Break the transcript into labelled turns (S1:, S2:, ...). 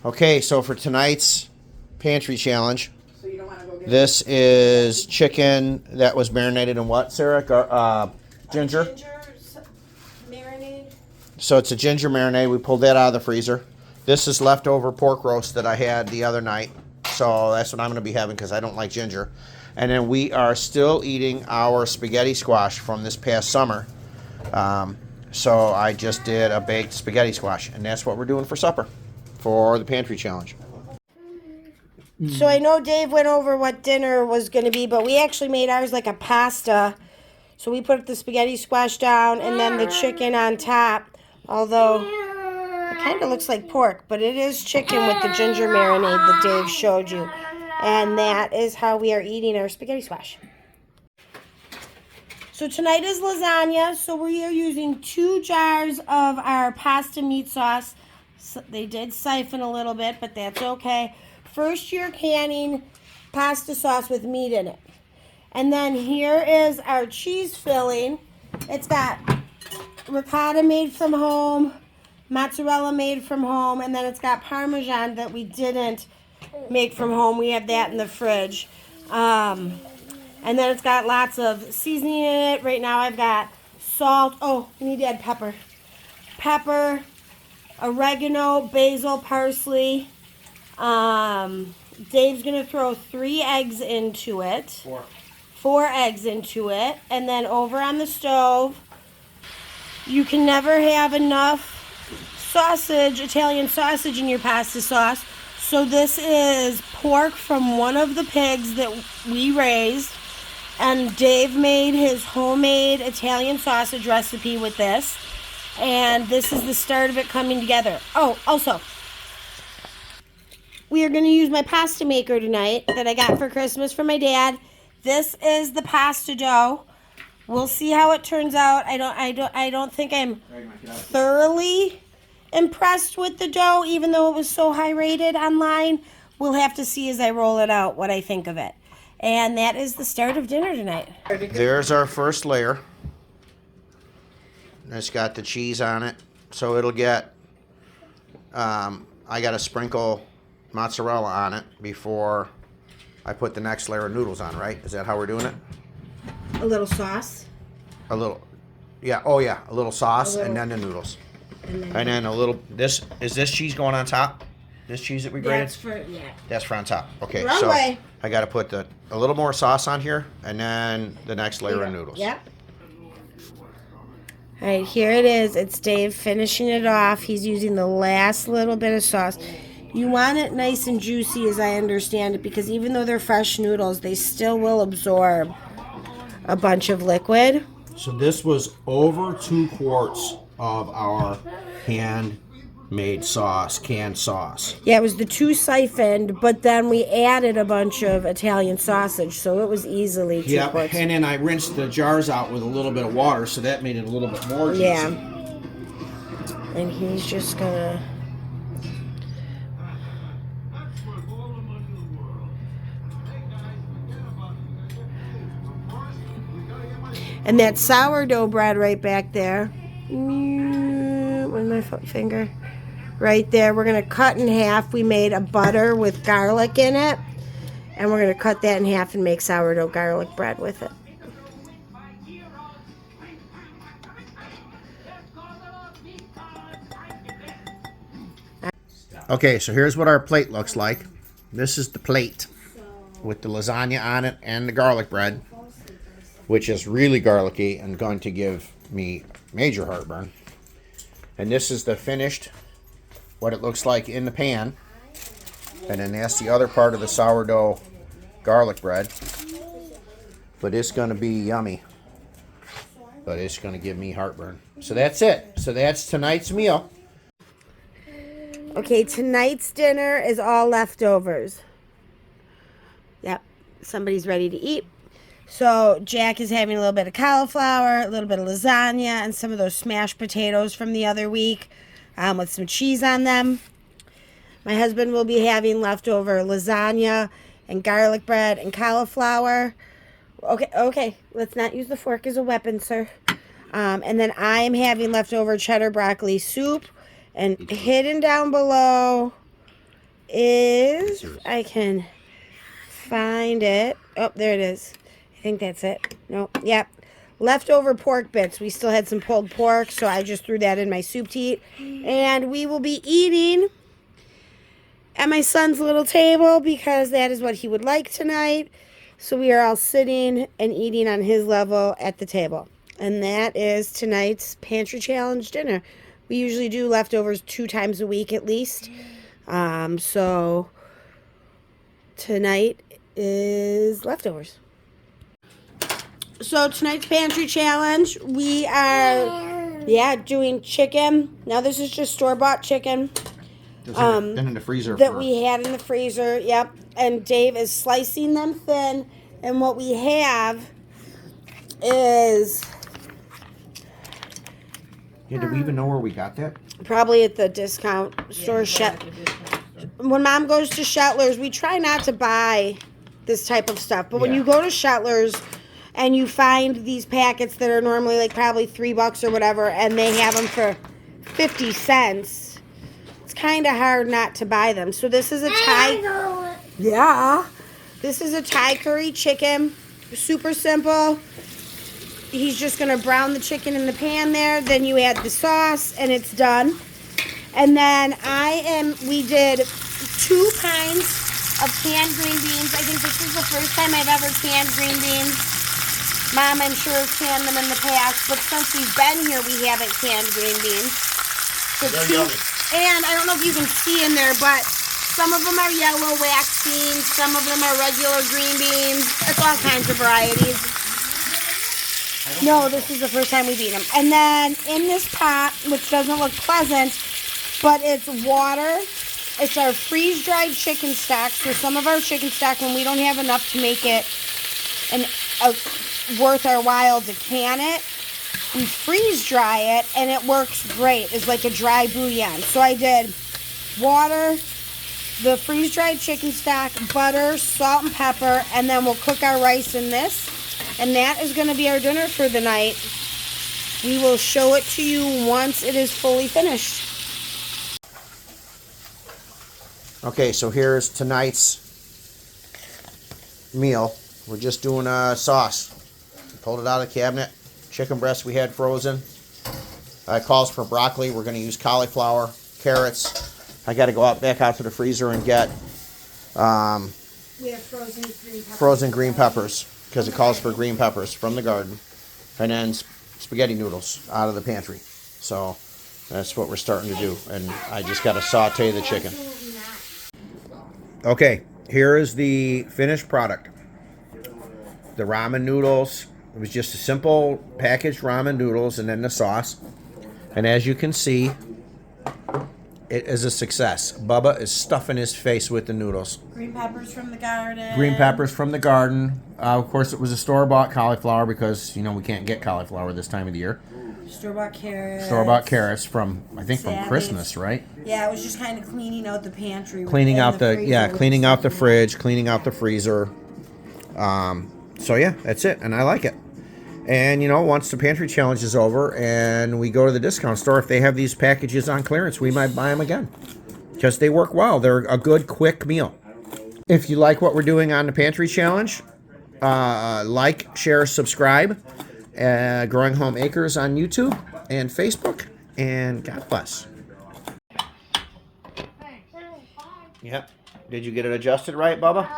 S1: Okay, so for tonight's pantry challenge, this is chicken that was marinated in what, Sarah? Ginger?
S2: Ginger marinade.
S1: So it's a ginger marinade. We pulled that out of the freezer. This is leftover pork roast that I had the other night. So that's what I'm going to be having because I don't like ginger. And then we are still eating our spaghetti squash from this past summer. So I just did a baked spaghetti squash, and that's what we're doing for supper for the pantry challenge.
S2: So I know Dave went over what dinner was going to be, but we actually made ours like a pasta. So we put the spaghetti squash down and then the chicken on top. Although it kind of looks like pork, but it is chicken with the ginger marinade that Dave showed you. And that is how we are eating our spaghetti squash. So tonight is lasagna. So we are using 2 jars of our pasta meat sauce. So they did siphon a little bit, but that's okay. First, you're canning pasta sauce with meat in it. And then here is our cheese filling. It's got ricotta made from home, mozzarella made from home, and then it's got Parmesan that we didn't make from home. We have that in the fridge. And then it's got lots of seasoning in it. Right now I've got salt. Oh, we need to add pepper. Pepper, oregano, basil, parsley. Dave's going to throw 3 eggs into it. 4 eggs into it. And then over on the stove, you can never have enough sausage, Italian sausage in your pasta sauce. So this is pork from one of the pigs that we raised. And Dave made his homemade Italian sausage recipe with this. And this is the start of it coming together. Oh, also, we are going to use my pasta maker tonight that I got for Christmas from my dad. This is the pasta dough. We'll see how it turns out. I don't think I'm thoroughly impressed with the dough, even though it was so high rated online. We'll have to see as I roll it out what I think of it. And that is the start of dinner tonight.
S1: There's our first layer. It's got the cheese on it. So it'll get, I got to sprinkle mozzarella on it before I put the next layer of noodles on, right? Is that how we're doing it?
S2: A little sauce.
S1: A little, yeah, oh yeah, a little sauce and then the noodles. And then a little, is this cheese going on top? This cheese that we grated? That's for on top. Okay,
S2: Wrong
S1: so
S2: way.
S1: I got to put a little more sauce on here and then the next layer of noodles.
S2: Yep. All right, here it is. It's Dave finishing it off. He's using the last little bit of sauce. You want it nice and juicy, as I understand it, because even though they're fresh noodles, they still will absorb a bunch of liquid.
S1: So this was over 2 quarts of our handmade sauce, canned sauce.
S2: Yeah, it was the 2 siphoned, but then we added a bunch of Italian sausage, so it was easily 2 quarts.
S1: And then I rinsed the jars out with a little bit of water, so that made it a little bit more juicy.
S2: Yeah. And he's just gonna... And that sourdough bread right back there. With my finger. Right there. We're going to cut in half. We made a butter with garlic in it. And we're going to cut that in half and make sourdough garlic bread with it.
S1: Okay, so here's what our plate looks like. This is the plate with the lasagna on it and the garlic bread, which is really garlicky and going to give me major heartburn. And this is the finished, what it looks like in the pan. And then that's the other part of the sourdough garlic bread. But it's going to be yummy. But it's going to give me heartburn. So that's it. So that's tonight's meal.
S2: Okay, tonight's dinner is all leftovers. Yep, somebody's ready to eat. So Jack is having a little bit of cauliflower, a little bit of lasagna, and some of those smashed potatoes from the other week with some cheese on them. My husband will be having leftover lasagna and garlic bread and cauliflower. Okay, let's not use the fork as a weapon, sir. And then I am having leftover cheddar broccoli soup, and hidden down below is, I can find it. Oh, there it is. I think that's it. Nope. Yep. Leftover pork bits. We still had some pulled pork, so I just threw that in my soup to eat. And we will be eating at my son's little table because that is what he would like tonight. So we are all sitting and eating on his level at the table. And that is tonight's Pantry Challenge dinner. We usually do leftovers 2 times a week at least. So tonight is leftovers. So tonight's Pantry Challenge, we are, doing chicken. Now this is just store-bought chicken.
S1: Been in the freezer
S2: that we had in the freezer, yep. And Dave is slicing them thin. And what we have is...
S1: Yeah, do we even know where we got that?
S2: Probably at the discount store. When Mom goes to Shetler's, we try not to buy this type of stuff. But when you go to Shetler's and you find these packets that are normally like probably $3 or whatever, and they have them for 50 cents, it's kind of hard not to buy them. So this is a Thai. Yeah. This is a Thai curry chicken. Super simple. He's just going to brown the chicken in the pan there. Then you add the sauce, and it's done. And then we did 2 kinds of canned green beans. I think this is the first time I've ever canned green beans. Mom, I'm sure, has canned them in the past. But since we've been here, we haven't canned green beans. So and I don't know if you can see in there, but some of them are yellow wax beans. Some of them are regular green beans. It's all kinds of varieties. No, this is the first time we've eaten them. And then in this pot, which doesn't look pleasant, but it's water. It's our freeze-dried chicken stock. So some of our chicken stock, when we don't have enough to make it worth our while to can it, we freeze-dry it, and it works great. It's like a dry bouillon. So I did water, the freeze-dried chicken stock, butter, salt, and pepper, and then we'll cook our rice in this. And that is going to be our dinner for the night. We will show it to you once it is fully finished.
S1: Okay, so here's tonight's meal. We're just doing a sauce. Pulled it out of the cabinet. Chicken breast we had frozen. It calls for broccoli. We're going to use cauliflower, carrots. I got to go back out to the freezer and get
S2: We have
S1: frozen green peppers. Because it calls for green peppers from the garden. And then spaghetti noodles out of the pantry. So that's what we're starting to do. And I just got to saute the chicken. Okay, here is the finished product. The ramen noodles. It was just a simple packaged ramen noodles and then the sauce. And as you can see, it is a success. Bubba is stuffing his face with the noodles.
S2: Green peppers from the garden.
S1: Green peppers from the garden. Of course, it was a store-bought cauliflower because, you know, we can't get cauliflower this time of the year.
S2: Store-bought carrots.
S1: Store-bought carrots from, I think, from
S2: Savage.
S1: Christmas, right?
S2: Yeah, it was just kind of cleaning out the pantry.
S1: Cleaning out the
S2: freezer
S1: cleaning out the fridge, cleaning out the freezer. So yeah, that's it, and I like it. And, you know, once the pantry challenge is over and we go to the discount store, if they have these packages on clearance, we might buy them again. Because they work well. They're a good, quick meal. If you like what we're doing on the pantry challenge, like, share, subscribe. Growing Home Acres on YouTube and Facebook. And God bless. Yep. Did you get it adjusted right, Bubba?